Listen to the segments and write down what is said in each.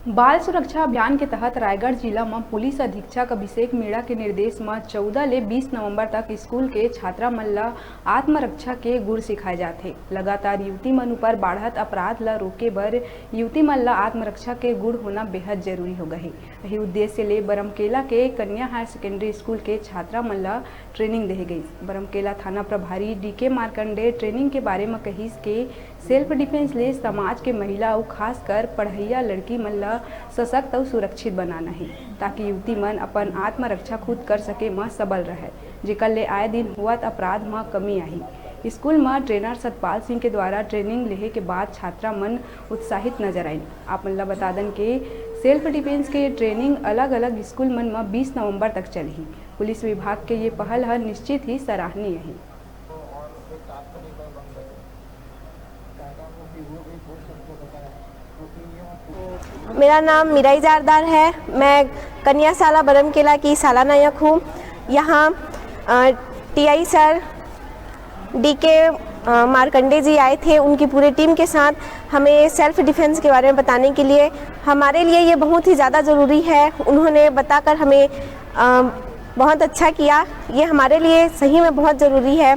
बाल सुरक्षा अभियान के तहत रायगढ़ जिला में पुलिस अधीक्षक अभिषेक मीणा के निर्देश में 14 ले 20 नवंबर तक स्कूल के छात्रा मन ला आत्मरक्षा के गुण सिखाए जाते। लगातार युवती मन ऊपर बढ़त अपराध ला रोके बर युवती मन ला आत्मरक्षा के गुण होना बेहद जरूरी हो गए। यही उद्देश्य ले बरमकेला के कन्या हायर सेकेंडरी स्कूल के छात्रा मन ला ट्रेनिंग दे गई। बरमकेला थाना प्रभारी डीके मार्कंडे ट्रेनिंग के बारे में कहिस के सेल्फ डिफेंस ले समाज के महिला और खासकर पढ़ैया लड़की मन ला सशक्त और सुरक्षित बनाना है, ताकि युवती मन अपन आत्मरक्षा खुद कर सके में सबल रहे, जेकर ले आए दिन हुआत अपराध में कमी आई। स्कूल में ट्रेनर सतपाल सिंह के द्वारा ट्रेनिंग लेहे के बाद छात्रा मन उत्साहित नजर आई। आप मन ला बता दें कि सेल्फ डिफेंस के ट्रेनिंग अलग अलग स्कूल मन में 20 नवंबर तक चली। पुलिस विभाग के ये पहल है निश्चित ही सराहनीय है। मेरा नाम मीराई जारदार है। मैं कन्या शाला बरमकेला की शाला नायक हूँ। यहाँ टीआई सर डीके मार्कंडे जी आए थे, उनकी पूरी टीम के साथ हमें सेल्फ डिफेंस के बारे में बताने के लिए। हमारे लिए ये बहुत ही ज़्यादा ज़रूरी है। उन्होंने बताकर हमें बहुत अच्छा किया। ये हमारे लिए सही में बहुत ज़रूरी है।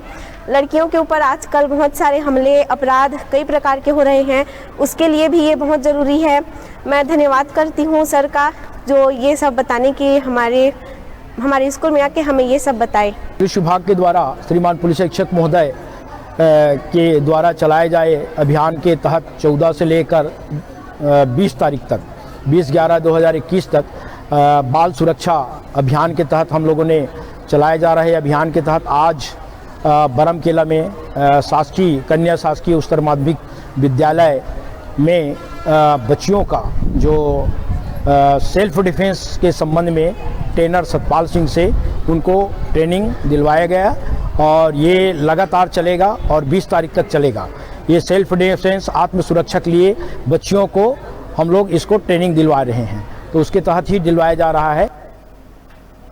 लड़कियों के ऊपर आजकल बहुत सारे हमले अपराध कई प्रकार के हो रहे हैं, उसके लिए भी ये बहुत ज़रूरी है। मैं धन्यवाद करती हूँ सर का, जो ये सब बताने की हमारे स्कूल में आके हमें ये सब बताए। पुलिस विभाग के द्वारा श्रीमान पुलिस अधीक्षक महोदय के द्वारा चलाए जाए अभियान के तहत 14 से लेकर 20 तारीख तक 20/11/2021 तक बाल सुरक्षा अभियान के तहत हम लोगों ने चलाए जा रहे अभियान के तहत आज बरमकेला में शासकीय कन्या शासकीय उच्चतर माध्यमिक विद्यालय में बच्चियों का जो सेल्फ डिफेंस के संबंध में ट्रेनर सतपाल सिंह से उनको ट्रेनिंग दिलवाया गया और ये लगातार चलेगा और 20 तारीख तक चलेगा। ये सेल्फ डिफेंस आत्म सुरक्षा के लिए बच्चियों को हम लोग इसको ट्रेनिंग दिलवा रहे हैं, तो उसके तहत ही दिलवाया जा रहा है।